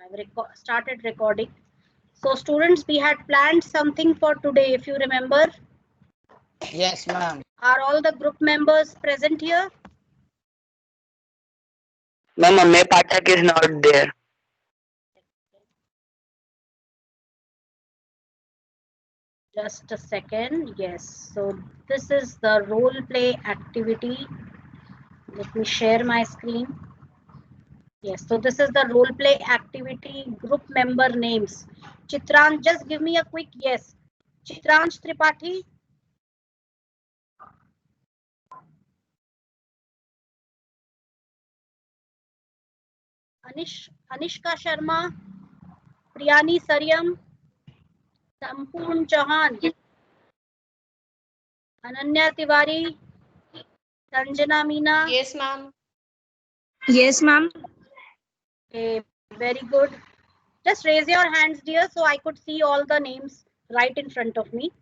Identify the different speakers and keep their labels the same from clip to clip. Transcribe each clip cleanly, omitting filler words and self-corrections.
Speaker 1: I've started recording. So students, we had planned something for today, if you remember.
Speaker 2: Yes, ma'am.
Speaker 1: Are all the group members present here?
Speaker 3: Ma'am, Ameya Pathak is not there.
Speaker 1: Just a second. Yes. So this is the role play activity. Let me share my screen. Yes. So this is the role play activity group member names. Chitran, just give me a quick yes. Chitransh Tripathi. Anishka Sharma. Priyani Saryam. Sampurn Chauhan. Ananya Tiwari. Sanjana Meena.
Speaker 4: Yes, ma'am.
Speaker 5: Yes, ma'am.
Speaker 1: Okay, very good. Just raise your hands, dear, so I could see all the names right in front of me.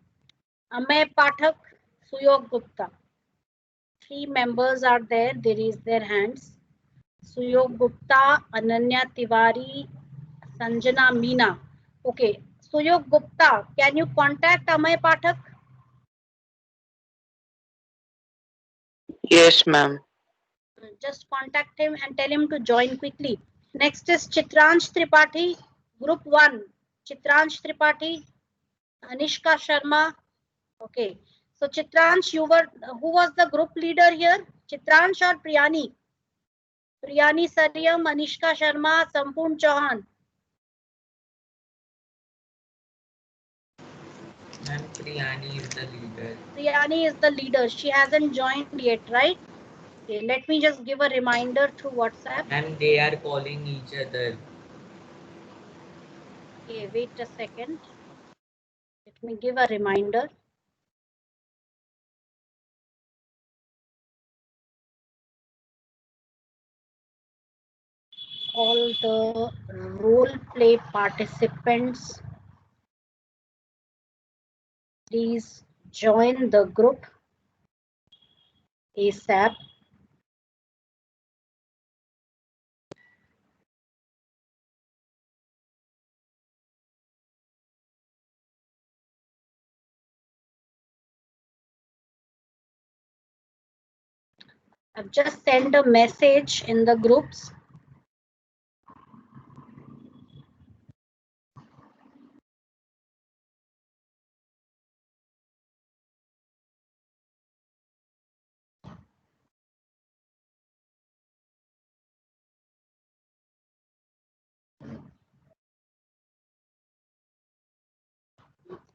Speaker 1: Amey Pathak, Suyog Gupta. 3 members are there. They raise their hands. Suyog Gupta, Ananya Tiwari, Sanjana Meena. Okay, Suyog Gupta, can you contact Amey Pathak?
Speaker 3: Yes, ma'am.
Speaker 1: Just contact him and tell him to join quickly. Next is Chitransh Tripathi, Group 1. Chitransh Tripathi, Anishka Sharma. Okay. So Chitransh, who was the group leader here? Chitransh or Priyani? Priyani Saryam, Anishka Sharma, Sampurn Chauhan.
Speaker 6: And Priyani is the leader.
Speaker 1: Priyani is the leader. She hasn't joined yet, right? Okay, let me just give a reminder through WhatsApp.
Speaker 6: And they are calling each other.
Speaker 1: Okay, wait a second. Let me give a reminder. All the role play participants, please join the group ASAP. I've just sent a message in the groups.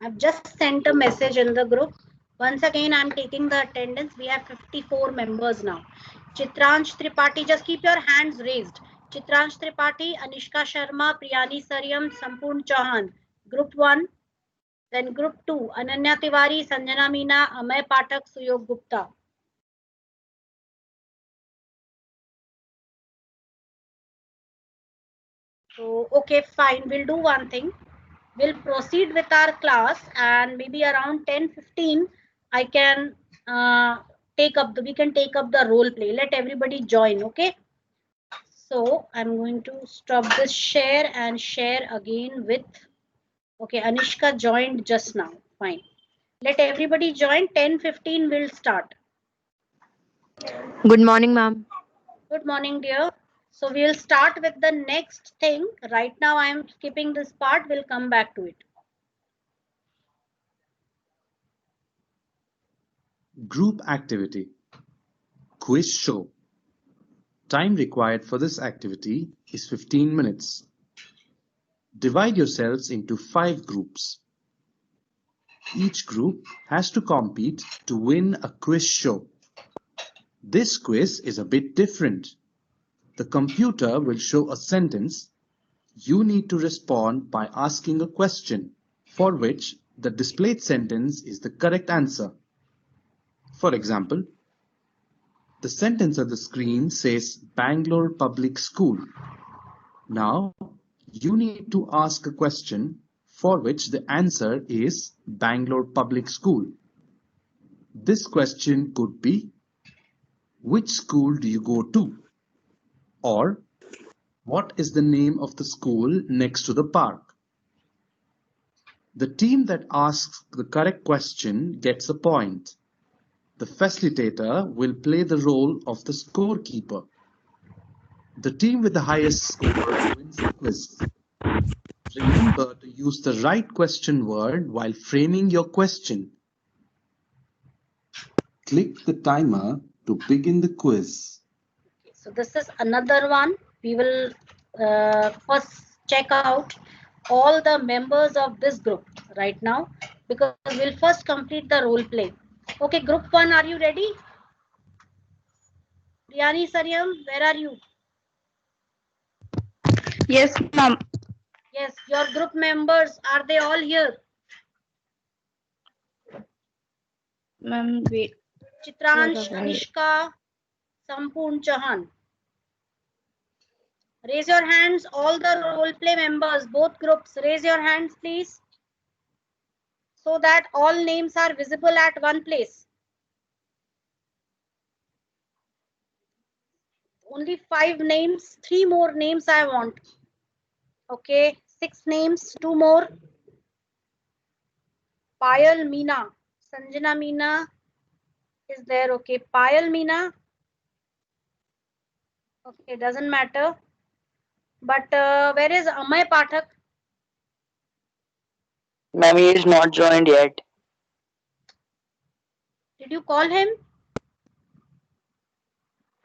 Speaker 1: I've just sent a message in the group. Once again, I'm taking the attendance. We have 54 members now. Chitransh Tripathi, just keep your hands raised. Chitransh Tripathi, Anishka Sharma, Priyani Saryam, Sampurn Chauhan. Group 1. Then Group 2, Ananya Tiwari, Sanjana Meena, Amey Pathak, Suyog Gupta. So, okay, fine. We'll do one thing. We'll proceed with our class, and maybe around 10:15 I can we can take up the role play. Let everybody join, okay? So I'm going to stop this share and share again with, okay, Anishka joined just now. Fine. Let everybody join. 10:15 we'll start.
Speaker 5: Good morning, ma'am.
Speaker 1: Good morning, dear. So we'll start with the next thing. Right now I'm skipping this part. We'll come back to it.
Speaker 7: Group activity. Quiz show. Time required for this activity is 15 minutes. Divide yourselves into 5 groups. Each group has to compete to win a quiz show. This quiz is a bit different. The computer will show a sentence. You need to respond by asking a question for which the displayed sentence is the correct answer. For example, the sentence on the screen says Bangalore Public School. Now, you need to ask a question for which the answer is Bangalore Public School. This question could be, which school do you go to? Or, What is the name of the school next to the park? The team that asks the correct question gets a point. The facilitator will play the role of the scorekeeper. The team with the highest score wins the quiz. Remember to use the right question word while framing your question. Click the timer to begin the quiz.
Speaker 1: So this is another one. We will first check out all the members of this group right now, because we'll first complete the role play. Okay, group 1, are you ready? Riyani Saryam, where are you?
Speaker 5: Yes, ma'am.
Speaker 1: Yes, your group members, are they all here?
Speaker 5: Ma'am, wait.
Speaker 1: Chitransh, Anishka, Sampoon, Chahan. Raise your hands, all the role play members, both groups, raise your hands, please, so that all names are visible at one place. Only 5 names, 3 more names I want. Okay, 6 names, 2 more. Payal Meena, Sanjana Meena is there. Okay, Payal Meena. Okay, doesn't matter. But where is Amay Pathak?
Speaker 3: Ma'am, he is not joined yet.
Speaker 1: Did you call him?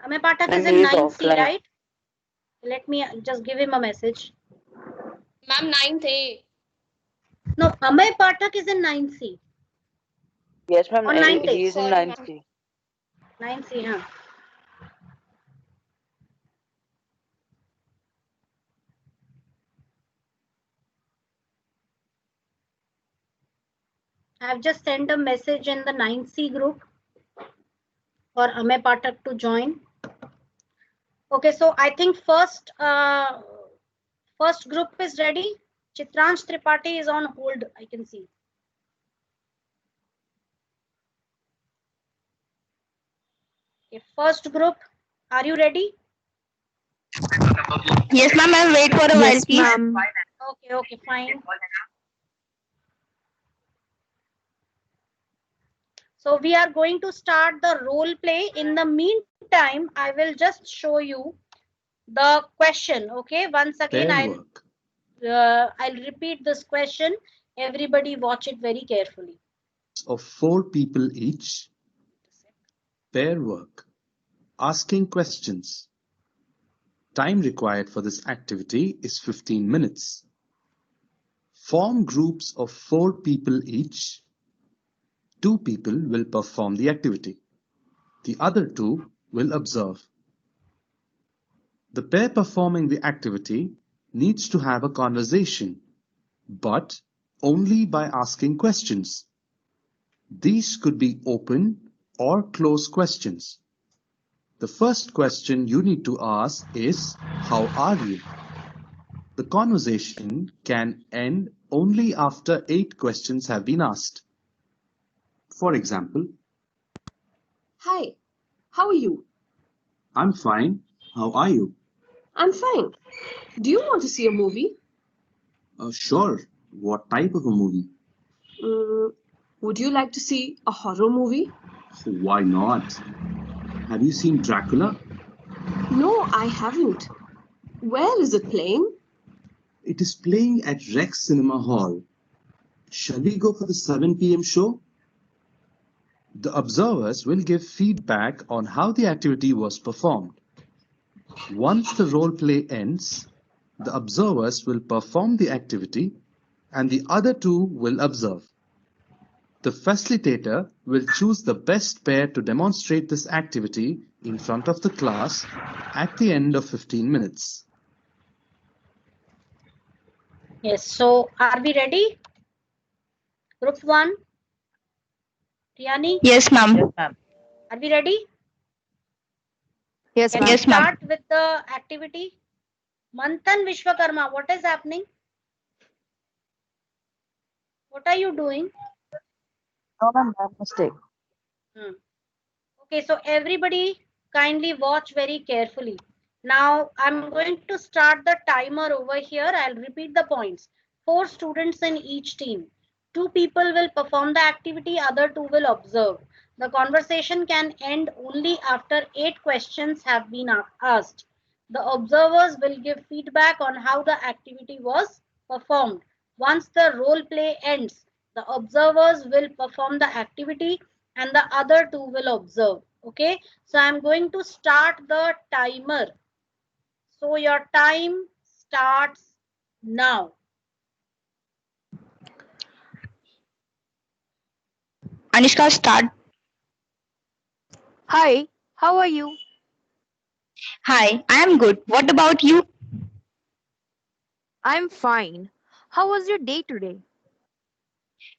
Speaker 1: Amay Pathak
Speaker 3: Ma'am,
Speaker 1: is
Speaker 3: he
Speaker 1: in
Speaker 3: is
Speaker 1: 9C,
Speaker 3: offline.
Speaker 1: right? Let me just give him a message.
Speaker 4: Ma'am, 9th A.
Speaker 1: No, Amay Pathak is in 9C.
Speaker 3: Yes, ma'am,
Speaker 1: Or 9th
Speaker 3: he
Speaker 1: A.
Speaker 3: is in
Speaker 4: Sorry,
Speaker 3: 9th
Speaker 4: ma'am.
Speaker 3: C.
Speaker 1: 9C, huh? I have just sent a message in the 9C group for Amay Pathak to join. Okay, so I think first group is ready. Chitransh Tripathi is on hold, I can see. Okay, first group, are you ready?
Speaker 5: Yes, ma'am. I'll wait for a while, please. Ma'am.
Speaker 1: Okay, fine. So we are going to start the role play. In the meantime, I will just show you the question. Okay, once again,
Speaker 7: Pair work.
Speaker 1: I'll repeat this question. Everybody watch it very carefully.
Speaker 7: Of 4 people each. Pair work. Asking questions. Time required for this activity is 15 minutes. Form groups of 4 people each. 2 people will perform the activity. The other 2 will observe. The pair performing the activity needs to have a conversation, but only by asking questions. These could be open or closed questions. The first question you need to ask is, "How are you?" The conversation can end only after 8 questions have been asked. For example,
Speaker 8: Hi, how are you?
Speaker 7: "I'm fine. How are you?"
Speaker 8: I'm fine. Do you want to see a movie?
Speaker 7: Sure. What type of a movie?
Speaker 8: Would you like to see a horror movie?
Speaker 7: Why not? Have you seen Dracula?
Speaker 8: No, I haven't. Where is it playing?
Speaker 7: It is playing at Rex Cinema Hall. Shall we go for the 7 p.m. show? The observers will give feedback on how the activity was performed. Once the role play ends, the observers will perform the activity and the other 2 will observe. The facilitator will choose the best pair to demonstrate this activity in front of the class at the end of 15 minutes.
Speaker 1: Yes, so are we ready? Group 1. Riyani,
Speaker 5: Yes, ma'am.
Speaker 2: Yes, ma'am.
Speaker 1: are we ready?
Speaker 5: Yes,
Speaker 1: Can
Speaker 5: ma'am.
Speaker 1: we
Speaker 5: Yes, ma'am.
Speaker 1: start with the activity? Manthan Vishwakarma, what is happening? What are you doing?
Speaker 2: No, ma'am, no mistake.
Speaker 1: Okay, so everybody kindly watch very carefully. Now I'm going to start the timer over here. I'll repeat the points. 4 students in each team. 2 people will perform the activity, other 2 will observe. The conversation can end only after 8 questions have been asked. The observers will give feedback on how the activity was performed. Once the role play ends, the observers will perform the activity and the other 2 will observe. Okay, so I'm going to start the timer. So your time starts now.
Speaker 5: Anishka, start.
Speaker 9: Hi, how are you?
Speaker 5: Hi, I am good. What about you?
Speaker 9: I'm fine. How was your day today?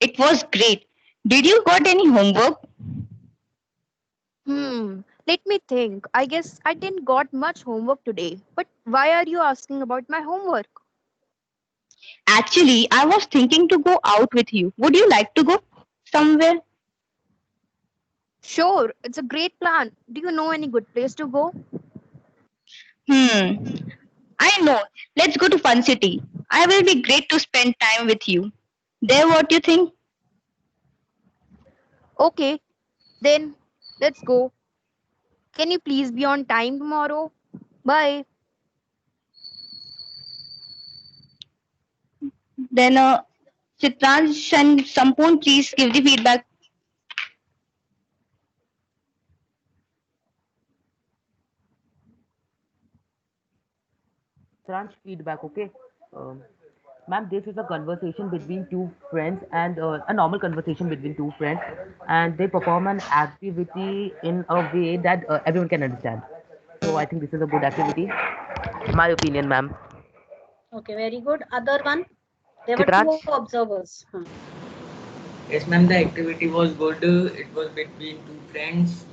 Speaker 5: It was great. Did you got any homework?
Speaker 9: Let me think. I guess I didn't got much homework today. But why are you asking about my homework?
Speaker 5: Actually, I was thinking to go out with you. Would you like to go somewhere?
Speaker 9: Sure, it's a great plan. Do you know any good place to go?
Speaker 5: I know. Let's go to Fun City. I will be great to spend time with you. There, what you think?
Speaker 9: Okay, then let's go. Can you please be on time tomorrow? Bye.
Speaker 5: Then, Chitransh and Sampoon, please give the feedback.
Speaker 10: Tranche feedback, okay? Ma'am, this is a conversation between two friends and a normal conversation between two friends, and they perform an activity in a way that everyone can understand. So I think this is a good activity. My opinion, ma'am.
Speaker 1: Okay, very good. Other one? There were 2
Speaker 10: Chitransh?
Speaker 1: observers.
Speaker 6: Yes, ma'am, the activity was good. It was between two friends,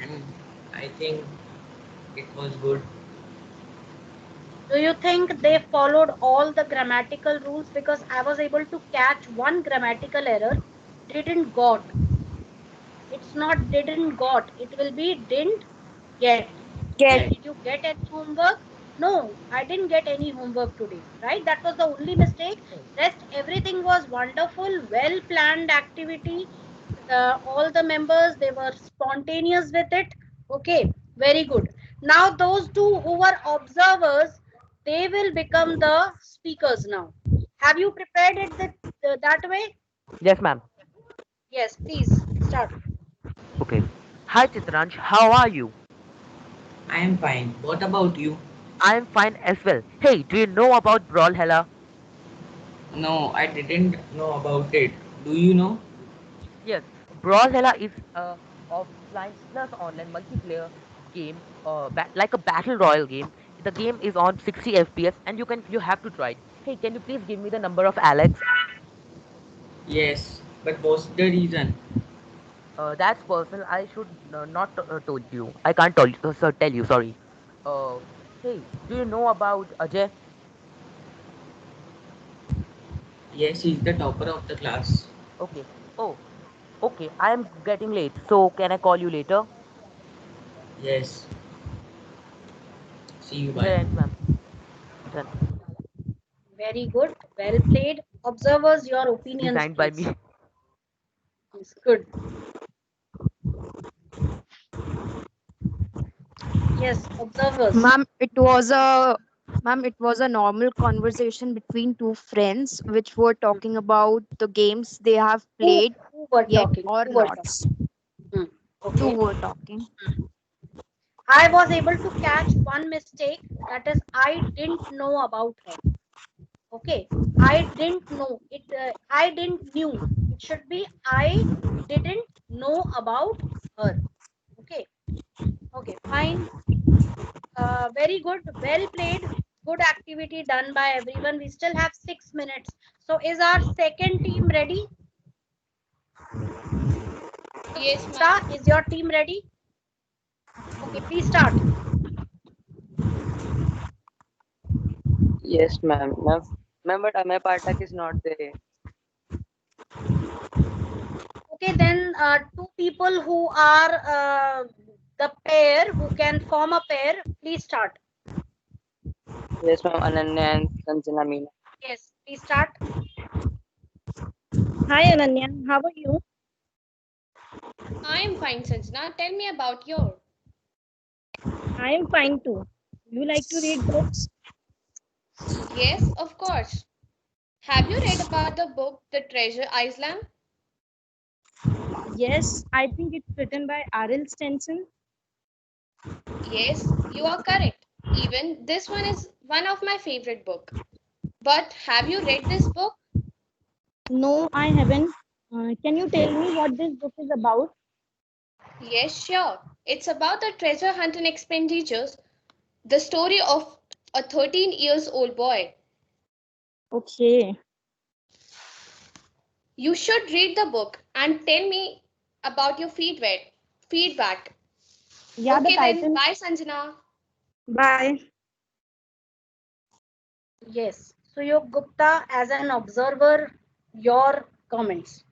Speaker 6: and I think it was good.
Speaker 1: Do you think they followed all the grammatical rules? Because I was able to catch one grammatical error. Didn't got. It's not didn't got. It will be didn't get.
Speaker 5: Get.
Speaker 1: Did you get any homework? No, I didn't get any homework today. Right? That was the only mistake. Rest everything was wonderful, well planned activity. All the members, they were spontaneous with it. Okay, very good. Now those 2 who were observers, they will become the speakers now. Have you prepared it that way?
Speaker 10: Yes, ma'am.
Speaker 1: Yes, please start.
Speaker 10: Okay. Hi, Chitransh. How are you?
Speaker 6: I am fine. What about you?
Speaker 10: I am fine as well. Hey, do you know about Brawlhalla?
Speaker 6: No, I didn't know about it. Do you know?
Speaker 10: Yes, Brawlhalla is a offline plus online multiplayer game, like a battle royal game. The game is on 60 FPS, and you have to try it. Hey, can you please give me the number of Alex?
Speaker 6: Yes, but what's the reason?
Speaker 10: That's personal. I should not told you. I can't tell you. Tell you. Sorry. Uh, hey, do you know about Ajay?
Speaker 6: Yes, he's the topper of the class.
Speaker 10: Okay. Oh, okay. I am getting late. So can I call you later?
Speaker 6: Yes. See you, bye.
Speaker 10: Then, ma'am. Then
Speaker 1: Very good. Well played. Observers, your opinions,
Speaker 10: designed by
Speaker 1: please.
Speaker 10: me.
Speaker 1: Yes, good. Yes, observers.
Speaker 9: Ma'am, it was a normal conversation between two friends which were talking about the games they have played
Speaker 1: Who were
Speaker 9: yet
Speaker 1: talking?
Speaker 9: or
Speaker 1: Who were
Speaker 9: not.
Speaker 1: talking? Hmm.
Speaker 9: Two
Speaker 1: Okay.
Speaker 9: were talking.
Speaker 1: I was able to catch one mistake, that is I didn't know about her. Okay, I didn't know it. I didn't knew. It should be I didn't know about her. Okay. Okay. Fine. Very good. Well played. Good activity done by everyone. We still have 6 minutes. So is our second team ready?
Speaker 4: Yes,
Speaker 1: Sa,
Speaker 4: ma'am.
Speaker 1: is your team ready? Okay, please start.
Speaker 3: Yes, ma'am. Ma'am, but Amay Pathak is not there.
Speaker 1: Okay, then 2 people who are the pair who can form a pair, please start.
Speaker 3: Yes, ma'am. Ananya and Sanjana Meena.
Speaker 1: Yes, please start.
Speaker 5: Hi Ananya, how are you?
Speaker 4: I am fine, Sanjana. Tell me about your.
Speaker 5: I am fine too. You like to read books?
Speaker 4: Yes, of course. Have you read about the book The Treasure Island?
Speaker 5: Yes, I think it's written by R.L. Stenson.
Speaker 4: Yes, you are correct. Even this one is one of my favorite book. But have you read this book?
Speaker 5: No, I haven't. Can you tell me what this book is about?
Speaker 4: Yes, sure. It's about the treasure hunting expenditures, the story of a 13 years old boy.
Speaker 5: Okay.
Speaker 4: You should read the book and tell me about your feedback.
Speaker 5: Yeah, the
Speaker 4: Okay then,
Speaker 5: title.
Speaker 4: bye Sanjana.
Speaker 5: Bye.
Speaker 1: Yes. Suyog Gupta, as an observer, your comments.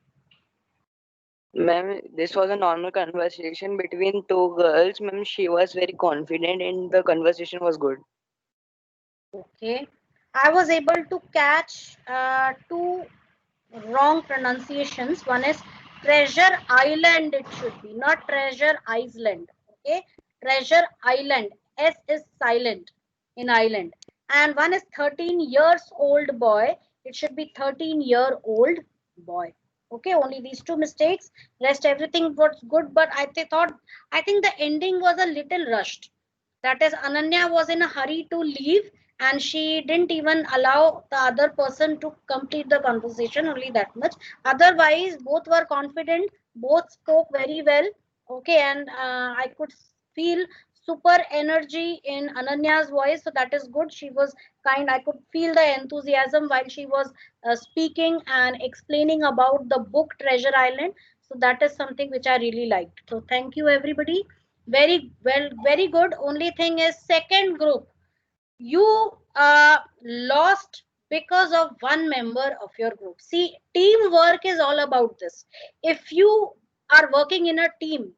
Speaker 3: Ma'am, this was a normal conversation between two girls. Ma'am, she was very confident and the conversation was good.
Speaker 1: Okay. I was able to catch two wrong pronunciations. One is Treasure Island, it should be, not Treasure Island. Okay. Treasure Island. S is silent in island. And one is 13 years old boy. It should be 13-year-old boy. Okay, only these two mistakes. Rest everything was good, but I think the ending was a little rushed. That is, Ananya was in a hurry to leave and she didn't even allow the other person to complete the conversation, only that much. Otherwise, both were confident, both spoke very well. Okay, and I could feel super energy in Ananya's voice, so that is good. She was kind, I could feel the enthusiasm while she was speaking and explaining about the book Treasure Island. So that is something which I really liked. So thank you, everybody. Very well, very good. Only thing is, second group, you lost because of one member of your group. See, teamwork is all about this. If you are working in a team,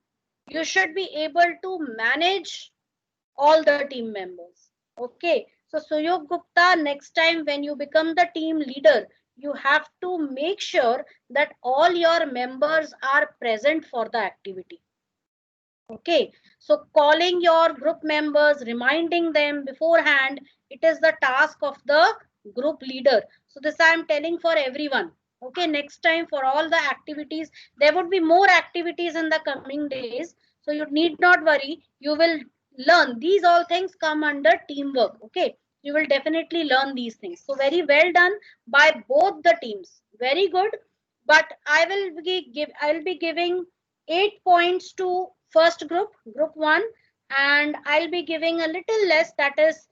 Speaker 1: you should be able to manage all the team members. Okay, so Suyog Gupta, next time when you become the team leader, you have to make sure that all your members are present for the activity. Okay, so calling your group members, reminding them beforehand, it is the task of the group leader. So this I am telling for everyone. Okay, next time for all the activities, there would be more activities in the coming days. So you need not worry. You will learn. These all things come under teamwork. Okay, you will definitely learn these things. So very well done by both the teams. Very good. But I will be giving 8 points to first group 1, and I'll be giving a little less, that is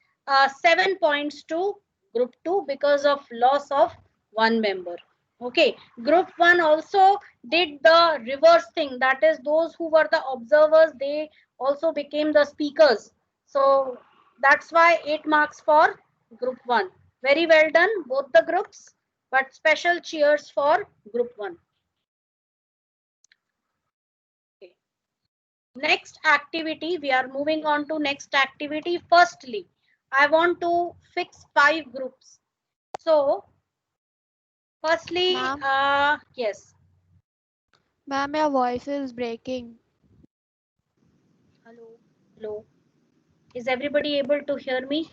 Speaker 1: 7 points to group 2 because of loss of one member. Okay, group 1 also did the reverse thing, that is those who were the observers, they also became the speakers. So that's why 8 marks for group 1. Very well done, both the groups, but special cheers for group 1. Okay. Next activity, we are moving on to next activity. Firstly, I want to fix 5 groups. So, firstly,
Speaker 11: Ma'am?
Speaker 1: yes.
Speaker 11: Ma'am, your voice is breaking.
Speaker 1: Hello, hello. Is everybody able to hear me?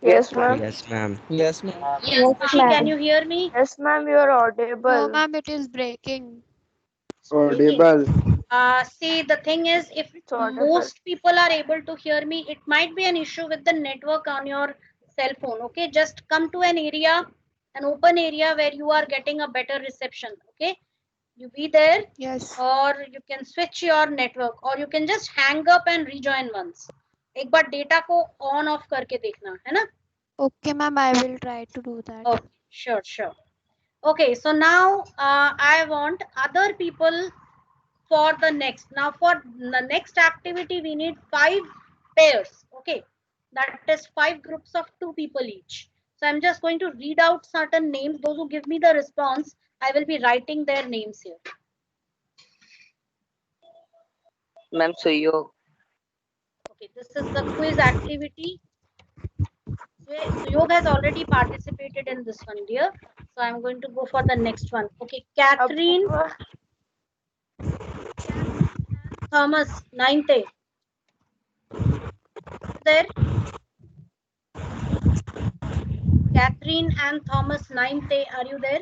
Speaker 2: Yes, ma'am.
Speaker 12: Yes, ma'am.
Speaker 6: Yes, ma'am.
Speaker 9: Yes,
Speaker 1: Rishi, can you hear me?
Speaker 2: Yes, ma'am, you are
Speaker 11: No,
Speaker 2: audible.
Speaker 11: ma'am, it is breaking.
Speaker 1: It's breaking.
Speaker 13: Audible.
Speaker 1: See, the thing is, if
Speaker 2: It's audible.
Speaker 1: most people are able to hear me, it might be an issue with the network on your cell phone. Okay, just come to an area, an open area where you are getting a better reception. Okay, you be there,
Speaker 11: Yes.
Speaker 1: or you can switch your network, or you can just hang up and rejoin once. एक बार data को on off करके देखना है ना.
Speaker 11: Okay, ma'am, I will try to do that.
Speaker 1: Okay, sure, sure. Okay, so now I want other people for the next. Now for the next activity, we need 5 pairs. Okay, that is 5 groups of 2 people each. So I'm just going to read out certain names. Those who give me the response, I will be writing their names here.
Speaker 3: Ma'am, Suyog.
Speaker 1: Okay, this is the quiz activity. Suyog has already participated in this one, dear. So I'm going to go for the next one. Okay, Catherine Thomas, 9th A. There. Catherine and Thomas, 9th A. Are you there?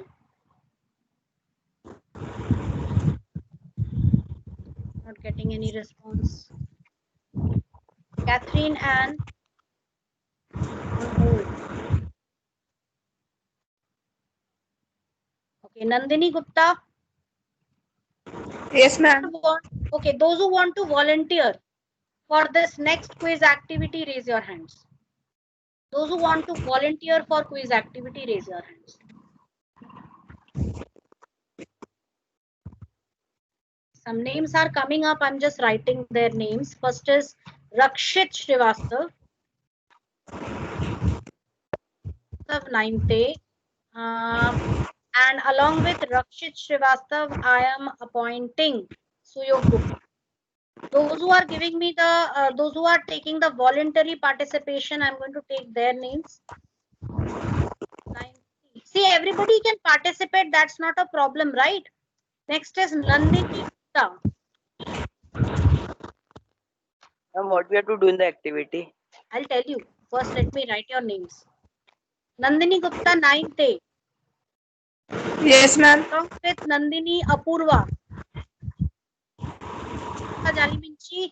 Speaker 1: Not getting any response. Catherine and on hold. Okay, Nandini Gupta.
Speaker 2: Yes, ma'am.
Speaker 1: Okay, those who want to volunteer for this next quiz activity, raise your hands. Those who want to volunteer for quiz activity, raise your hands. Some names are coming up. I'm just writing their names. First is Rakshit Srivastav. 9th A. And along with Rakshit Srivastav, I am appointing Suyog Gupta. Those who are giving me the, those who are taking the voluntary participation, I'm going to take their names. See, everybody can participate. That's not a problem, right? Next is Nandini Gupta.
Speaker 3: What we have to do in the activity?
Speaker 1: I'll tell you. First, let me write your names. Nandini Gupta, 9th A.
Speaker 2: Yes, ma'am.
Speaker 1: Along with Nandini Apurva. Jali Minchi.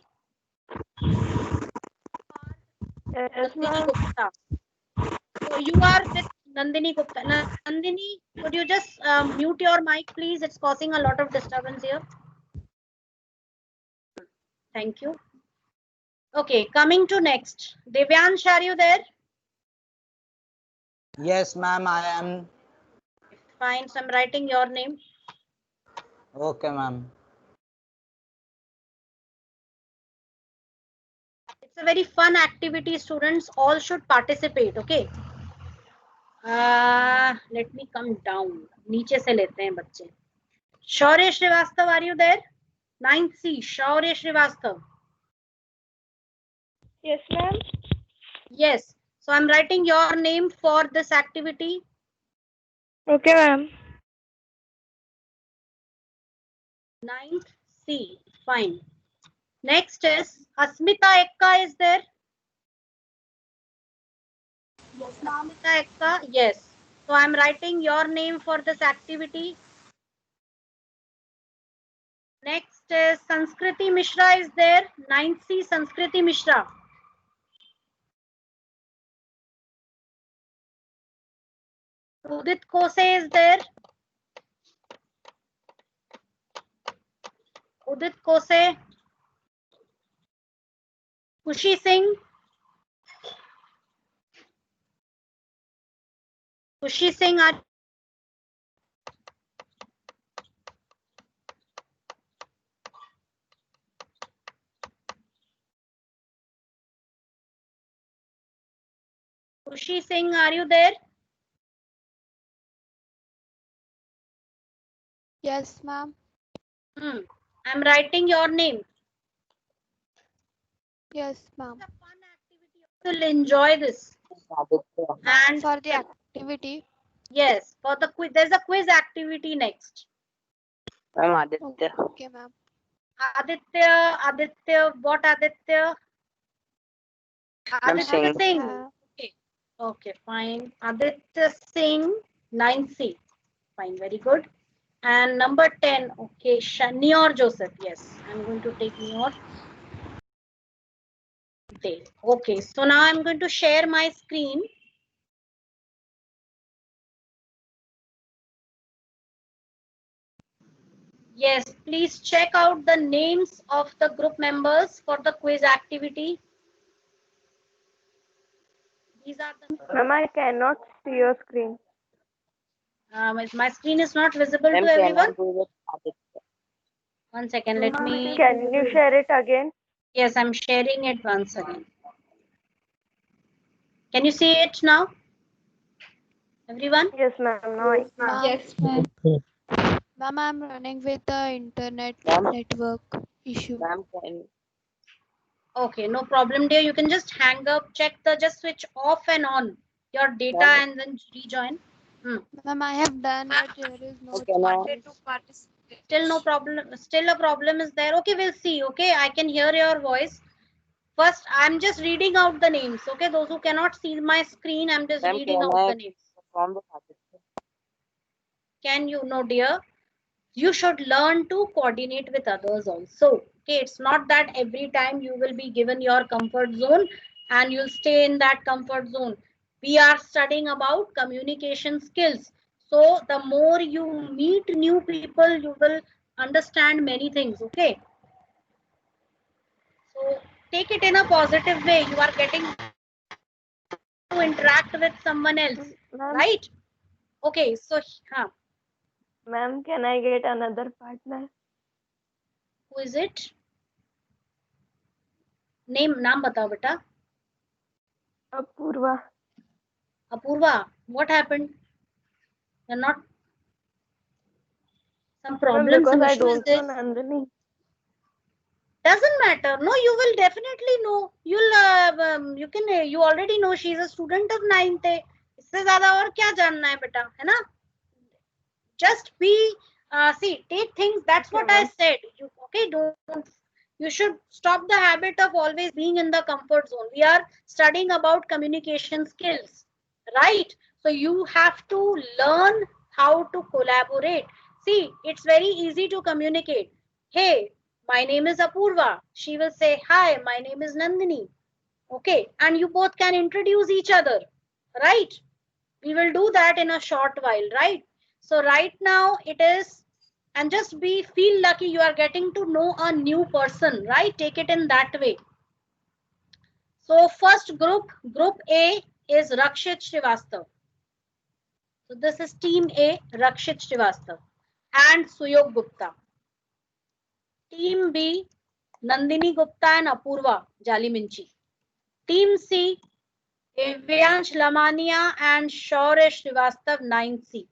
Speaker 2: Yes,
Speaker 1: Nandini
Speaker 2: ma'am.
Speaker 1: Gupta. So you are with Nandini Gupta. Nandini, could you just mute your mic, please? It's causing a lot of disturbance here. Thank you. Okay, coming to next. Devyansh, are you there?
Speaker 12: Yes, ma'am, I am.
Speaker 1: Fine, so I'm writing your name.
Speaker 12: Okay, ma'am.
Speaker 1: It's a very fun activity. Students all should participate. Okay. Let me come down. नीचे से लेते हैं बच्चे. Shaurya Srivastav, are you there? 9th C. Shaurya Srivastav.
Speaker 2: Yes, ma'am.
Speaker 1: Yes. So I'm writing your name for this activity.
Speaker 2: Okay, ma'am.
Speaker 1: 9th C. Fine. Next is Asmita Ekka is there? Yes, ma'am. Asmita Ekka, yes. So I'm writing your name for this activity. Next is Sanskriti Mishra is there? 9th C. Sanskriti Mishra. Udit Kose is there? Udit Kose. Kushi Singh. Kushi Singh, are Kushi Singh, are you there?
Speaker 11: Yes, ma'am.
Speaker 1: I'm writing your name.
Speaker 11: Yes, ma'am.
Speaker 1: You'll enjoy this. And
Speaker 11: For the activity.
Speaker 1: yes, for the quiz, there's a quiz activity next.
Speaker 3: I'm Aditya.
Speaker 11: Okay, ma'am.
Speaker 1: Aditya, what Aditya? Aditya
Speaker 3: Singh.
Speaker 1: Singh. Okay, fine. Aditya Singh, 9th C. Fine, very good. And number 10, okay, Nior Joseph. Yes, I'm going to take Nior. Okay, so now I'm going to share my screen. Yes, please check out the names of the group members for the quiz activity. These are the.
Speaker 2: Ma'am, I cannot see your screen.
Speaker 1: My screen is not visible to everyone. One second, let me.
Speaker 2: Can you share it again?
Speaker 1: Yes, I'm sharing it once again. Can you see it now? Everyone?
Speaker 2: Yes, ma'am. No,
Speaker 11: Yes,
Speaker 2: ma'am.
Speaker 11: Ma'am, I'm running with the internet network issue.
Speaker 3: Ma'am, can
Speaker 1: Okay, no problem, dear. You can just hang up, just switch off and on your data
Speaker 3: Ma'am,
Speaker 1: and then rejoin.
Speaker 11: Ma'am, I have done, but there is no
Speaker 3: okay, now.
Speaker 11: changes.
Speaker 1: Still no problem. Still a problem is there. Okay, we'll see. Okay, I can hear your voice. First, I'm just reading out the names. Okay, those who cannot see my screen, I'm just
Speaker 3: Ma'am,
Speaker 1: reading
Speaker 3: can
Speaker 1: out
Speaker 3: I
Speaker 1: the names.
Speaker 3: perform with Aditya?
Speaker 1: Can you know, dear? You should learn to coordinate with others also. Okay, it's not that every time you will be given your comfort zone and you'll stay in that comfort zone. We are studying about communication skills. So the more you meet new people, you will understand many things. Okay, so take it in a positive way. You are getting to interact with someone else,
Speaker 2: Ma'am,
Speaker 1: right? Okay, so
Speaker 2: ma'am, can I get another partner?
Speaker 1: who is it? नाम बताओ बेटा.
Speaker 2: Apurva.
Speaker 1: Apurva, what happened? You're not some
Speaker 2: Ma'am,
Speaker 1: problem,
Speaker 2: because
Speaker 1: some
Speaker 2: I
Speaker 1: issue is
Speaker 2: don't know
Speaker 1: there.
Speaker 2: Nandini.
Speaker 1: Doesn't matter. No, you will definitely know. You can you already know she's a student of 9th. इससे ज़्यादा और क्या जानना है बेटा, है ना? Just be see, take things. That's
Speaker 2: Okay,
Speaker 1: what I
Speaker 2: ma'am.
Speaker 1: said. You okay? Don't. You should stop the habit of always being in the comfort zone. We are studying about communication skills, right? So you have to learn how to collaborate. See, it's very easy to communicate. Hey, my name is Apurva. She will say, hi, my name is Nandini. Okay, and you both can introduce each other, right? We will do that in a short while, right? So right now it is, and just feel lucky you are getting to know a new person, right? Take it in that way. So first group A is Rakshit Srivastav. So this is team A, Rakshit Srivastav and Suyog Gupta. Team B, Nandini Gupta and Apurva Jaliminchi. Team C, Evyansh Lamania and Shaurya Srivastav 9C.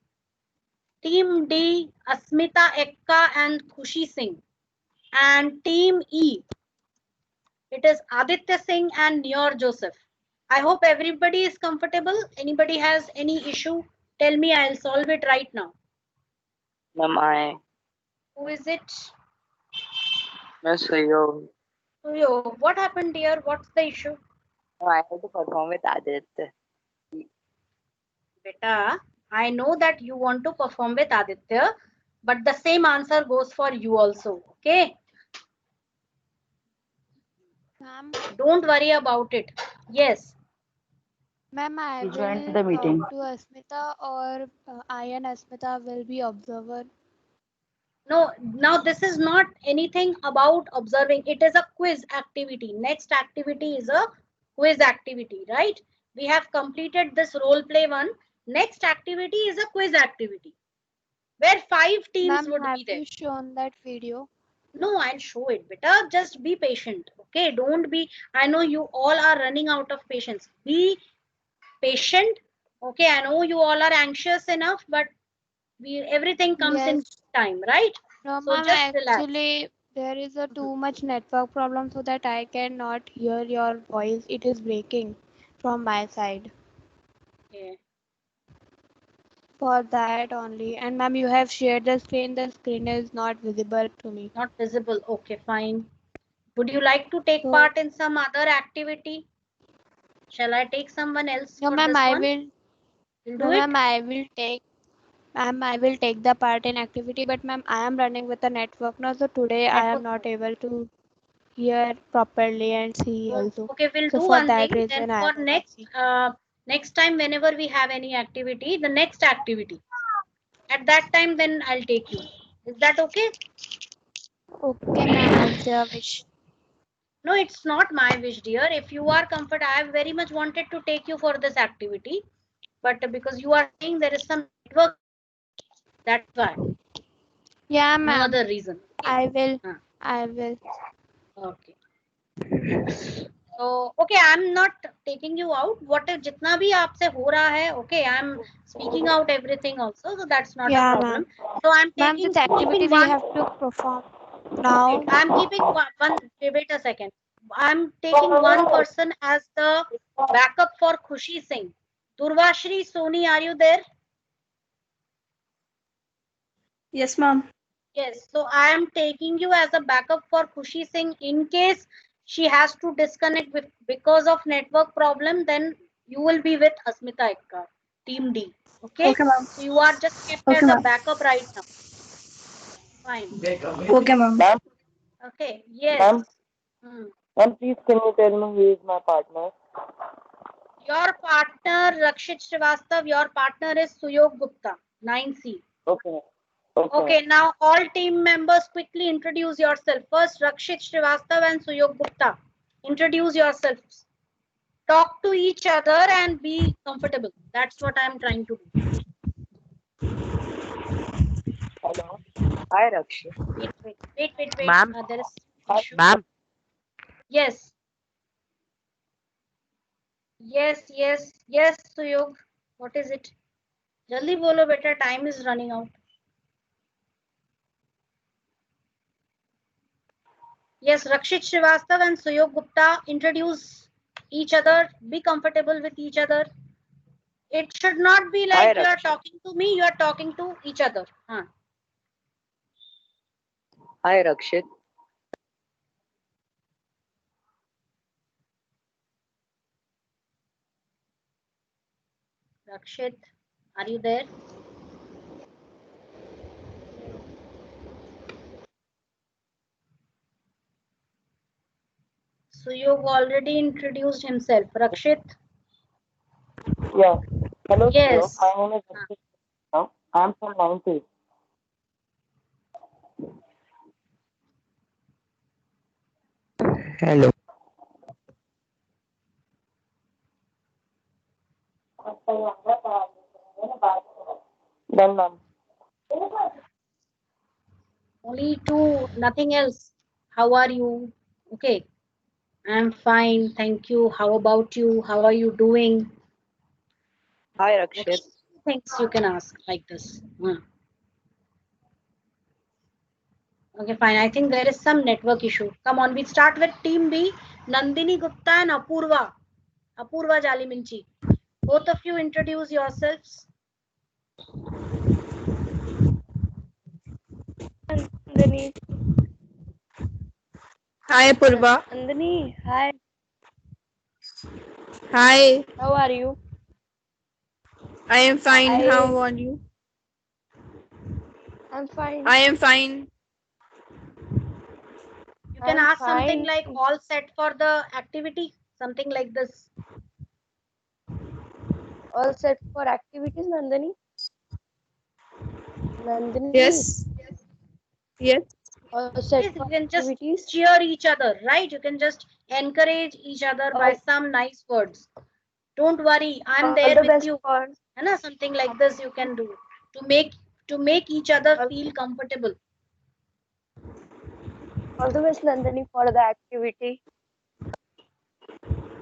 Speaker 1: Team D, Asmita Ekka and Khushi Singh. And Team E, it is Aditya Singh and Nior Joseph. I hope everybody is comfortable. Anybody has any issue, tell me, I'll solve it right now.
Speaker 3: Ma'am,
Speaker 1: Who is it?
Speaker 3: Miss Yo.
Speaker 1: Yo, what happened, dear? What's the issue?
Speaker 3: I have to perform with Aditya.
Speaker 1: Beta, I know that you want to perform with Aditya, but the same answer goes for you also. Okay?
Speaker 11: Ma'am,
Speaker 1: Don't worry about it. Yes.
Speaker 11: ma'am, I
Speaker 12: He joined
Speaker 11: will
Speaker 12: the meeting.
Speaker 11: talk to Asmita, or I and Asmita will be observer.
Speaker 1: No, now this is not anything about observing. It is a quiz activity. Next activity is a quiz activity, right? We have completed this role play one. Next activity is a quiz activity where 5 teams
Speaker 11: Ma'am,
Speaker 1: would
Speaker 11: have
Speaker 1: be there.
Speaker 11: you shown that video?
Speaker 1: No, I'll show it, beta. Just be patient. Okay, don't be. I know you all are running out of patience. Be patient. Okay, I know you all are anxious enough, but everything comes in
Speaker 11: Yes.
Speaker 1: time, right?
Speaker 11: No,
Speaker 1: So
Speaker 11: ma'am,
Speaker 1: just relax.
Speaker 11: actually, there is a too much network problem so that I cannot hear your voice. It is breaking from my side.
Speaker 1: Okay.
Speaker 11: For that only. And ma'am, you have shared the screen. The screen is not visible to me.
Speaker 1: Not visible. Okay, fine. Would you like to take
Speaker 11: So-
Speaker 1: part in some other activity? Shall I take someone else
Speaker 11: No,
Speaker 1: for
Speaker 11: ma'am,
Speaker 1: this
Speaker 11: I
Speaker 1: one?
Speaker 11: will.
Speaker 1: You'll
Speaker 11: No,
Speaker 1: do it?
Speaker 11: ma'am, I will take. Ma'am, I will take the part in activity, but ma'am, I am running with the network now, so today I am not able to hear properly and see
Speaker 1: Oh,
Speaker 11: also.
Speaker 1: okay, we'll
Speaker 11: So
Speaker 1: do
Speaker 11: for
Speaker 1: one
Speaker 11: that
Speaker 1: thing.
Speaker 11: reason,
Speaker 1: Then
Speaker 11: I
Speaker 1: for
Speaker 11: am not seeing.
Speaker 1: next time, whenever we have any activity, the next activity, at that time, then I'll take you. Is that okay?
Speaker 11: Okay, ma'am, it's your wish.
Speaker 1: No, it's not my wish, dear. If you are comfortable, I have very much wanted to take you for this activity, but because you are saying there is some network, that's why.
Speaker 11: Yeah,
Speaker 1: No
Speaker 11: ma'am.
Speaker 1: other reason.
Speaker 11: I will.
Speaker 1: Huh.
Speaker 11: I will.
Speaker 1: Okay. So okay, I'm not taking you out. What जितना भी आपसे हो रहा है, okay, I'm speaking out everything also, so that's not a
Speaker 11: Yeah,
Speaker 1: problem.
Speaker 11: ma'am.
Speaker 1: So I'm
Speaker 11: Ma'am,
Speaker 1: keeping
Speaker 11: this activity we
Speaker 1: one.
Speaker 11: have to perform now.
Speaker 1: Wait, I'm keeping one. Wait a second. I'm taking one person as the backup for Khushi Singh. Durvashri Soni, are you there?
Speaker 13: Yes, ma'am.
Speaker 1: Yes, so I am taking you as a backup for Khushi Singh in case she has to disconnect with because of network problem. Then you will be with Asmita Ekkar, Team D. Okay.
Speaker 13: Okay, ma'am.
Speaker 1: So you are just kept
Speaker 13: Okay,
Speaker 1: as a
Speaker 13: ma'am.
Speaker 1: backup right now. Fine.
Speaker 13: Okay, ma'am.
Speaker 3: Ma'am,
Speaker 1: Okay. Yes.
Speaker 3: ma'am,
Speaker 1: Hmm.
Speaker 3: ma'am, please can you tell me who is my partner?
Speaker 1: Your partner Rakshit Srivastav. Your partner is Suyog Gupta, 9C.
Speaker 3: Okay. Okay.
Speaker 1: Okay, now all team members quickly introduce yourself. First, Rakshit Srivastav and Suyog Gupta. Introduce yourselves. Talk to each other and be comfortable. That's what I'm trying to do.
Speaker 3: Hello. Hi, Rakshit.
Speaker 1: Wait.
Speaker 10: Ma'am,
Speaker 1: There is
Speaker 3: Hi.
Speaker 1: issue.
Speaker 10: ma'am,
Speaker 1: Yes. Yes, Suyog. What is it? Jaldi bolo beta, time is running out. Yes, Rakshit Srivastav and Suyog Gupta, introduce each other. Be comfortable with each other. It should not be
Speaker 3: Hi,
Speaker 1: like you are
Speaker 3: Rakshit.
Speaker 1: talking to me, you are talking to each other.
Speaker 3: Hi, Rakshit.
Speaker 1: Rakshit, are you there? So you've already introduced himself. Rakshit?
Speaker 3: Yeah. Hello,
Speaker 1: Yes.
Speaker 3: sir. My name is Rakshit. Now, I'm from 90.
Speaker 12: Hello.
Speaker 3: Done, ma'am.
Speaker 1: Only two, nothing else. How are you? Okay. I'm fine. Thank you. How about you? How are you doing?
Speaker 3: Hi, Rakshit.
Speaker 1: Things you can ask like this. Okay, fine. I think there is some network issue. Come on, we start with Team B. Nandini Gupta and Apurva. Apurva Jaliminchi. Both of you introduce yourselves.
Speaker 2: Nandini.
Speaker 9: Hi, Purva.
Speaker 2: Nandini, hi.
Speaker 9: Hi,
Speaker 2: How are you?
Speaker 9: I am fine.
Speaker 2: Hi.
Speaker 9: How are you?
Speaker 2: I'm fine.
Speaker 9: I am fine.
Speaker 1: You can
Speaker 2: I'm
Speaker 1: ask something
Speaker 2: fine.
Speaker 1: like all set for the activity, something like this.
Speaker 2: All set for activities, Nandini? Nandini?
Speaker 9: Yes. Yes.
Speaker 2: All set
Speaker 1: Yes,
Speaker 2: for
Speaker 1: you can just
Speaker 2: activities?
Speaker 1: cheer each other, right? You can just encourage each other by
Speaker 2: All,
Speaker 1: some nice words. Don't worry, I'm
Speaker 2: all
Speaker 1: there
Speaker 2: the
Speaker 1: with
Speaker 2: best
Speaker 1: you.
Speaker 2: for
Speaker 1: Something like this you can do to make each other
Speaker 2: all,
Speaker 1: feel comfortable.
Speaker 2: all the best, Nandini, for the activity.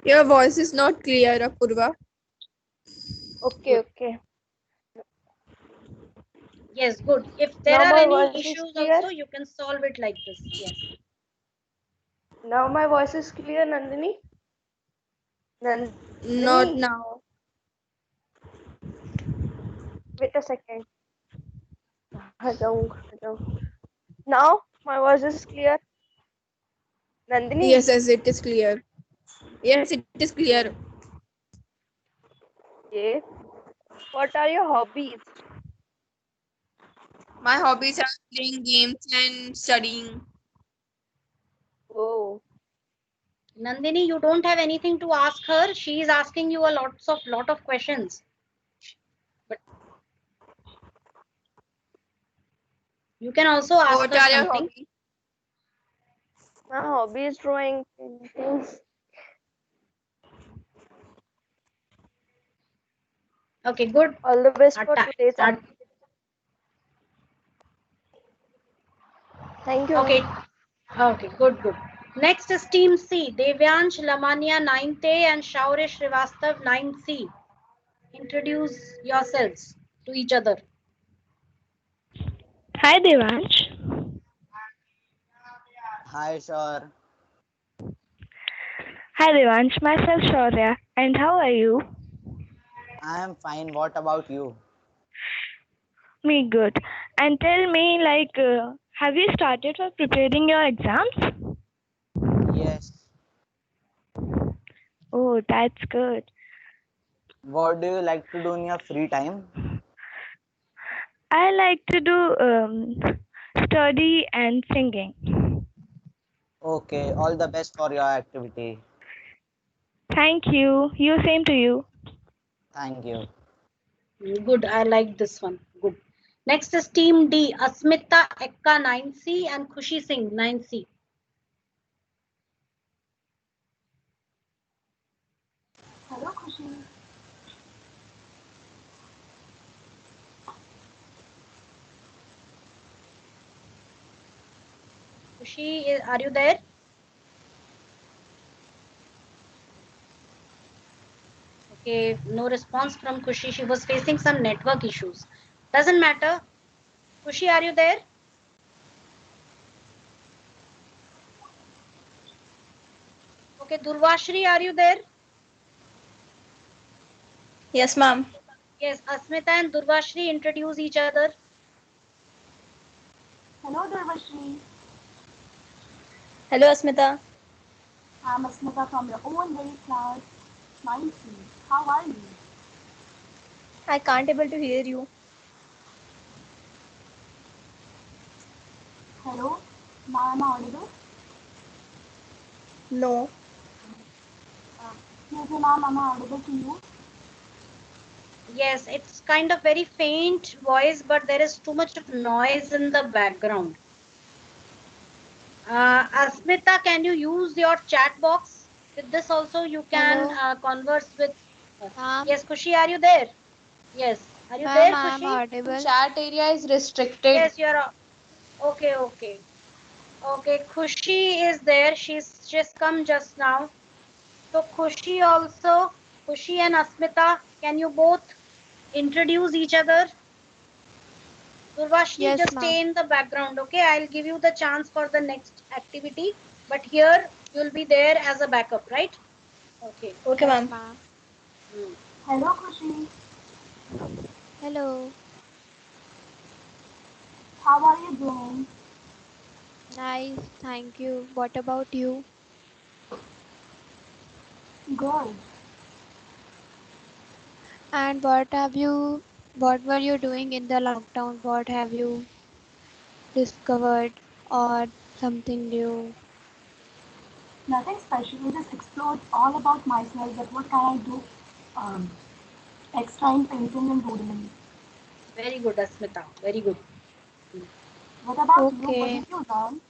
Speaker 9: Your voice is not clear, Apurva.
Speaker 2: Okay, okay.
Speaker 1: Yes, good. If there
Speaker 2: Now
Speaker 1: are
Speaker 2: my
Speaker 1: any
Speaker 2: voice is
Speaker 1: issues
Speaker 2: clear.
Speaker 1: also, you can solve it like this. Yes.
Speaker 2: Now my voice is clear, Nandini.
Speaker 9: Not
Speaker 2: Nandini,
Speaker 9: now.
Speaker 2: wait a second. Now my voice is clear. Nandini,
Speaker 9: Yes, it is clear. Yes, it is clear.
Speaker 2: yeah. What are your hobbies?
Speaker 9: My hobbies are playing games and studying.
Speaker 2: Oh,
Speaker 1: Nandini, you don't have anything to ask her. She is asking you a lot of questions. But you can also ask
Speaker 9: What
Speaker 1: her
Speaker 9: are your
Speaker 1: something.
Speaker 9: hobbies?
Speaker 2: my hobby is drawing paintings.
Speaker 1: Okay, good.
Speaker 2: All the best for
Speaker 1: Start.
Speaker 2: today's activity. Thank you.
Speaker 1: Okay. Okay, good. Next is Team C. Devyansh Lamania 9th A and Shaurya Srivastav 9C. Introduce yourselves to each other.
Speaker 5: Hi, Devansh.
Speaker 12: Hi, sir.
Speaker 14: Hi Devansh, myself Shaurya. And how are you?
Speaker 12: I am fine. What about you?
Speaker 14: Me good. And tell me, have you started for preparing your exams?
Speaker 12: Yes.
Speaker 14: Oh, that's good.
Speaker 12: What do you like to do in your free time?
Speaker 14: I like to do study and singing.
Speaker 12: Okay, all the best for your activity.
Speaker 14: Thank you. You same to you.
Speaker 12: Thank you.
Speaker 1: Good. I like this one. Good. Next is Team D. Asmita Ekka 9C and Khushi Singh 9C.
Speaker 13: Hello, Khushi.
Speaker 1: Khushi, are you there? Okay, no response from Khushi. She was facing some network issues. Doesn't matter. Khushi, are you there? Okay, Durvashri, are you there?
Speaker 13: Yes, ma'am.
Speaker 1: Yes, Asmita and Durvashri introduce each other.
Speaker 13: Hello, Durvashri.
Speaker 8: Hello, Asmita.
Speaker 13: I'm Asmita from your own very class 9C. How are you?
Speaker 8: I can't able to hear you.
Speaker 13: Hello, now am I audible?
Speaker 8: No.
Speaker 13: Excuse me, ma'am, am I audible to you?
Speaker 1: Yes, it's kind of very faint voice, but there is too much of noise in the background. Asmita, can you use your chat box? With this also you can
Speaker 11: Hello,
Speaker 1: converse with.
Speaker 11: ma'am.
Speaker 1: Yes, Khushi, are you there? Yes. Are you
Speaker 11: Ma'am,
Speaker 1: there,
Speaker 11: I am
Speaker 1: Khushi?
Speaker 11: audible.
Speaker 4: Chat area is restricted.
Speaker 1: Yes, you're. Okay, okay. Okay, Khushi is there. She's just come just now. So Khushi also, Khushi and Asmita, can you both introduce each other? Durvashni,
Speaker 11: Yes,
Speaker 1: just
Speaker 11: ma'am.
Speaker 1: stay in the background, okay? I'll give you the chance for the next activity, but here you'll be there as a backup, right? Okay.
Speaker 8: Okay,
Speaker 11: Yes,
Speaker 8: ma'am.
Speaker 11: ma'am.
Speaker 13: Hello, Khushi.
Speaker 11: Hello.
Speaker 13: How are you doing?
Speaker 11: Nice. Thank you. What about you?
Speaker 13: Good.
Speaker 11: And what were you doing in the lockdown? What have you discovered or something new?
Speaker 13: Nothing special. I just explored all about myself. That what can I do extra in painting and doodling.
Speaker 1: Very good, Asmita. Very good.
Speaker 13: What about you? What
Speaker 11: Okay.
Speaker 13: did you learn?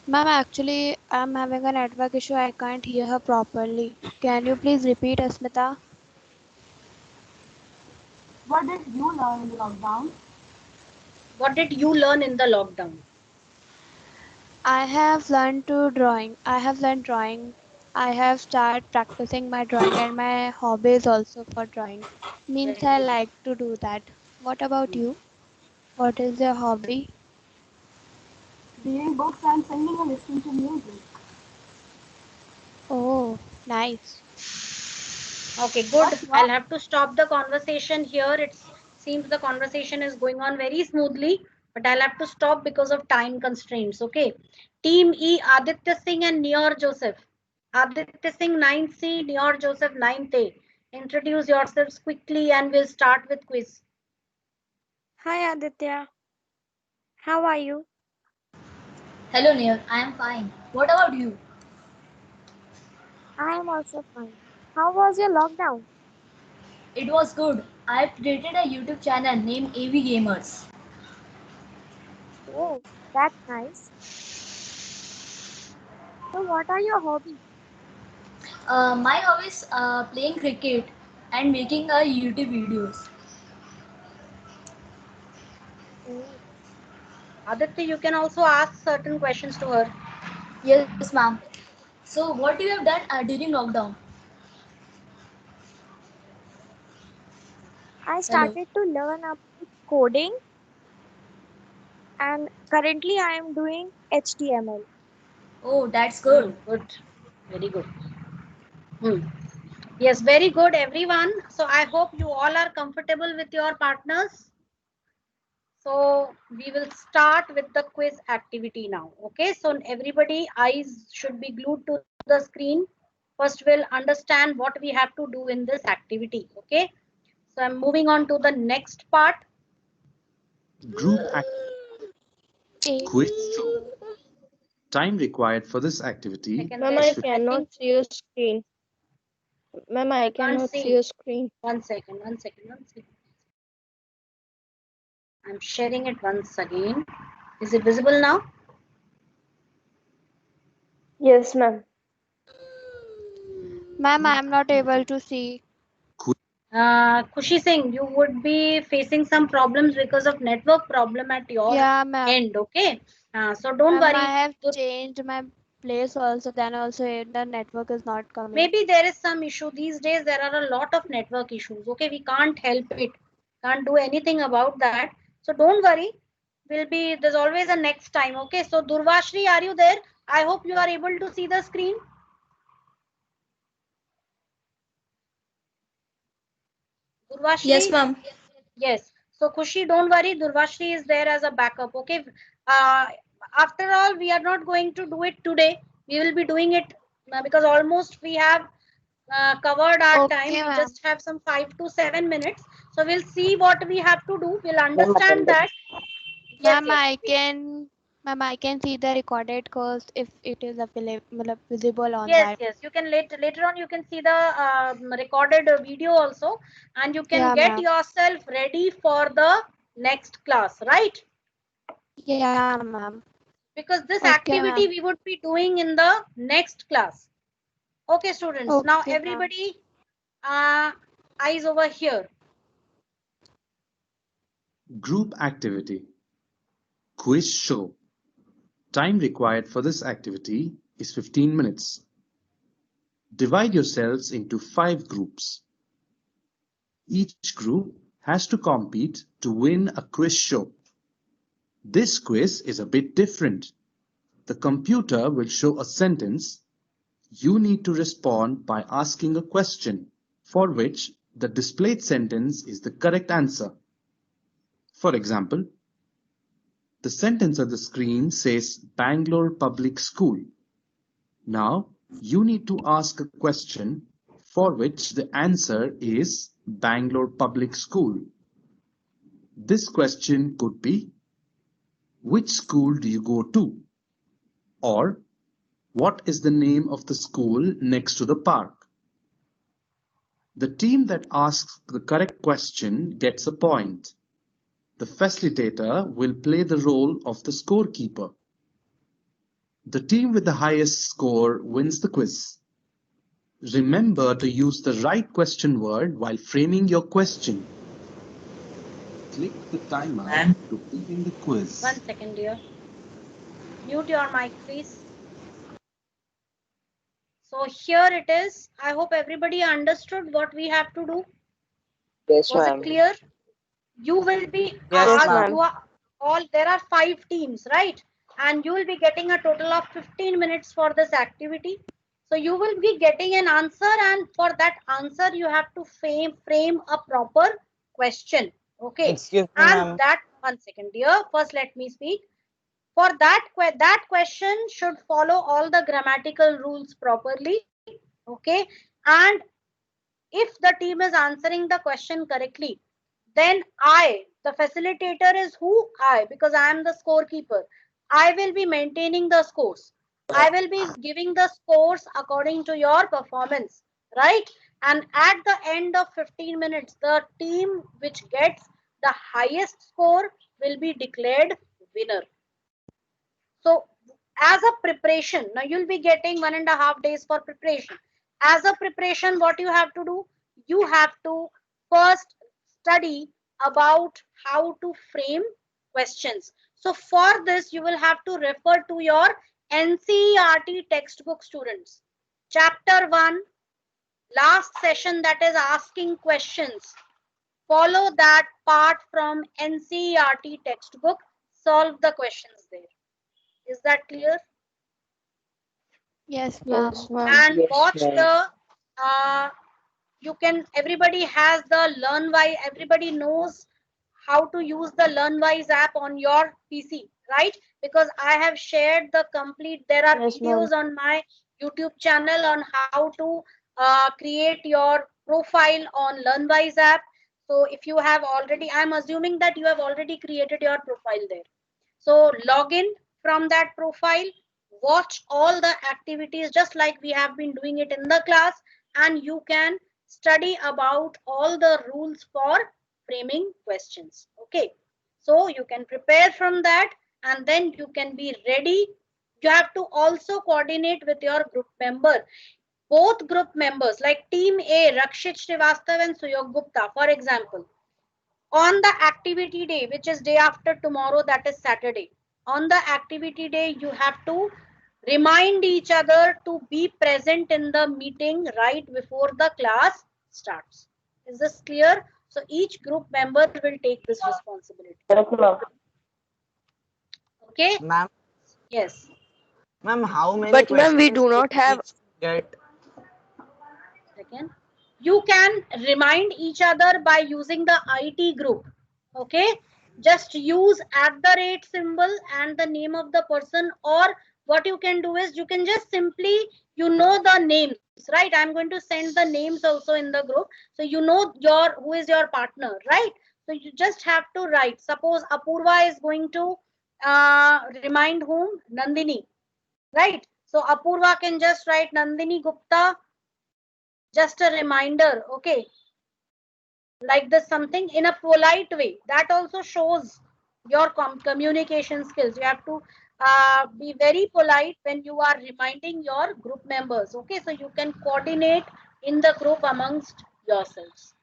Speaker 11: Ma'am, actually, I'm having a network issue. I can't hear her properly. Can you please repeat, Asmita?
Speaker 13: What did you learn in the lockdown?
Speaker 1: What did you learn in the lockdown?
Speaker 11: I have learned to drawing. I have learned drawing. I have started practicing my drawing and my hobby is also for drawing. Means
Speaker 1: Very
Speaker 11: I
Speaker 1: good.
Speaker 11: like to do that. What about you? What is your hobby?
Speaker 13: Reading books and singing and listening to music.
Speaker 11: Oh, nice.
Speaker 1: Okay, good.
Speaker 13: What's
Speaker 1: I'll
Speaker 13: your
Speaker 1: have to stop the conversation here. It seems the conversation is going on very smoothly, but I'll have to stop because of time constraints. Okay. Team E, Aditya Singh and Nior Joseph. Aditya Singh 9C, Nior Joseph 9th A. Introduce yourselves quickly and we'll start with quiz.
Speaker 14: Hi Aditya. How are you?
Speaker 15: Hello, Neil. I am fine. What about you?
Speaker 14: I am also fine. How was your lockdown?
Speaker 15: It was good. I have created a YouTube channel named AV Gamers.
Speaker 14: Oh, that's nice. So what are your hobbies?
Speaker 15: My hobby is playing cricket and making YouTube videos.
Speaker 14: Oh,
Speaker 1: Aditya, you can also ask certain questions to her.
Speaker 15: Yes, ma'am. So, what you have done during lockdown?
Speaker 14: I
Speaker 15: Hello.
Speaker 14: started to learn about coding and currently I am doing HTML.
Speaker 15: Oh, that's good.
Speaker 1: Good. Very good. Yes, very good, everyone. So I hope you all are comfortable with your partners. So we will start with the quiz activity now. Okay, so everybody eyes should be glued to the screen. First we'll understand what we have to do in this activity. Okay, so I'm moving on to the next part.
Speaker 7: Group activity. Quiz show. Time required for this activity.
Speaker 2: Ma'am, I cannot see your screen. Ma'am, I cannot see your screen.
Speaker 1: One second. I'm sharing it once again. Is it visible now?
Speaker 2: Yes, ma'am.
Speaker 11: Ma'am, I am not able to see.
Speaker 1: Kushi Singh, you would be facing some problems because of network problem at your end. Okay, so don't
Speaker 11: Ma'am,
Speaker 1: worry.
Speaker 11: I have changed my place also. Then also the network is not coming.
Speaker 1: Maybe there is some issue these days. There are a lot of network issues. Okay, we can't help it. Can't do anything about that. So don't worry. There's always a next time. Okay, so Durvashri, are you there? I hope you are able to see the screen. Durvashri?
Speaker 15: Yes, ma'am.
Speaker 1: Yes. So Khushi, don't worry. Durvashri is there as a backup. Okay. After all, we are not going to do it today. We will be doing it because almost we have covered our time. We just have some 5 to 7 minutes. So we'll see what we have to do. We'll understand that.
Speaker 11: Ma'am, I can see the recorded course if it is visible on that.
Speaker 1: Yes. You can later on. You can see the recorded video also, and you can get yourself ready for the next class, right?
Speaker 11: Yeah, ma'am.
Speaker 1: Because this activity we would be doing in the next class. Okay, students. Now everybody, eyes over here.
Speaker 7: Group activity. Quiz show. Time required for this activity is 15 minutes. Divide yourselves into 5 groups. Each group has to compete to win a quiz show. This quiz is a bit different. The computer will show a sentence. You need to respond by asking a question for which the displayed sentence is the correct answer. For example, the sentence on the screen says Bangalore Public School. Now, you need to ask a question for which the answer is Bangalore Public School. This question could be, which school do you go to? Or, what is the name of the school next to the park? The team that asks the correct question gets a point. The facilitator will play the role of the scorekeeper. The team with the highest score wins the quiz. Remember to use the right question word while framing your question. Click the timer to begin the quiz.
Speaker 1: 1 second, dear. Mute your mic, please. So here it is. I hope everybody understood what we have to do.
Speaker 3: Yes,
Speaker 1: Was
Speaker 3: ma'am.
Speaker 1: it clear? You will be
Speaker 3: Yes,
Speaker 1: ma'am. There are 5 teams, right? And you will be getting a total of 15 minutes for this activity. So you will be getting an answer, and for that answer you have to frame a proper question. Okay.
Speaker 12: Excuse me,
Speaker 1: and
Speaker 12: ma'am.
Speaker 1: that 1 second, dear. First let me speak. For that question should follow all the grammatical rules properly. Okay. And if the team is answering the question correctly, then the facilitator is who? Because I am the scorekeeper. I will be maintaining the scores. I will be giving the scores according to your performance, right? And at the end of 15 minutes, the team which gets the highest score will be declared winner. So as a preparation, now you'll be getting 1.5 days for preparation. As a preparation, what you have to do? You have to first study about how to frame questions. So for this, you will have to refer to your NCERT textbook, students. Chapter 1, last session, that is asking questions. Follow that part from NCERT textbook. Solve the questions there. Is that clear?
Speaker 11: Yes, ma'am.
Speaker 2: Yes, ma'am.
Speaker 1: And
Speaker 3: Yes,
Speaker 1: watch
Speaker 3: ma'am.
Speaker 1: the everybody has the LearnWise, everybody knows how to use the LearnWise app on your PC, right? Because I have shared the complete, there are
Speaker 2: Yes, ma'am.
Speaker 1: videos on my YouTube channel on how to create your profile on LearnWise app. So if you have already, I'm assuming that you have already created your profile there. So log in from that profile, watch all the activities just like we have been doing it in the class, and you can study about all the rules for framing questions. Okay, so you can prepare from that and then you can be ready. You have to also coordinate with your group member. Both group members like team A, Rakshit Srivastav and Suyog Gupta, for example, on the activity day, which is day after tomorrow, that is Saturday, on the activity day you have to remind each other to be present in the meeting right before the class starts. Is this clear? So each group member will take this responsibility. Okay?
Speaker 12: Ma'am,
Speaker 1: Yes.
Speaker 12: ma'am, how many
Speaker 9: But ma'am, we
Speaker 12: questions
Speaker 9: do
Speaker 12: do
Speaker 9: not
Speaker 12: we
Speaker 9: have.
Speaker 12: need to get?
Speaker 1: Second, you can remind each other by using the IT group. Okay, just use @ symbol and the name of the person, or what you can do is you can just simply, the names, right? I'm going to send the names also in the group, so who is your partner, right? So you just have to write, suppose Apurva is going to remind whom? Nandini, right? So Apurva can just write Nandini Gupta, just a reminder, okay, like this, something in a polite way. That also shows your communication skills. You have to be very polite when you are reminding your group members, okay? So you can coordinate in the group amongst yourselves,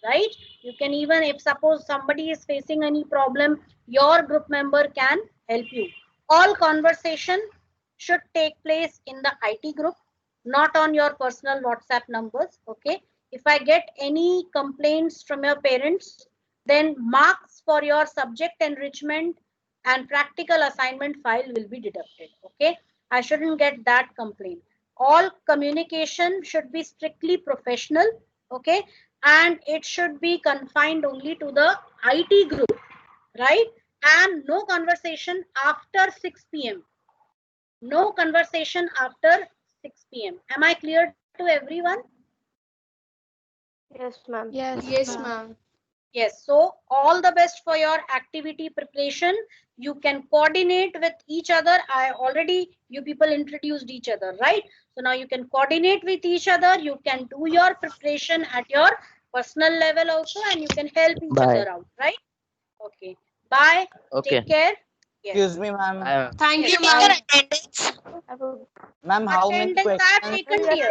Speaker 1: right? You can even, if suppose somebody is facing any problem, your group member can help you. All conversation should take place in the IT group, not on your personal WhatsApp numbers, okay? If I get any complaints from your parents, then marks for your subject enrichment and practical assignment file will be deducted, okay? I shouldn't get that complaint. All communication should be strictly professional, okay? And it should be confined only to the IT group, right? And no conversation after 6 p.m. No conversation after 6 p.m. Am I clear to everyone?
Speaker 2: Yes, ma'am.
Speaker 4: Yes, ma'am.
Speaker 1: Yes, so all the best for your activity preparation. You can coordinate with each other. You people introduced each other, right? So now you can coordinate with each other. You can do your preparation at your personal level also, and you can help each
Speaker 16: Bye.
Speaker 1: other out, right? Okay. Bye.
Speaker 16: Okay.
Speaker 1: Take care. Yes.
Speaker 12: Excuse me, ma'am.
Speaker 4: Thank
Speaker 1: Yes.
Speaker 4: you, ma'am.
Speaker 12: Ma'am, how many
Speaker 1: Attendance I have
Speaker 12: questions?
Speaker 1: taken, dear.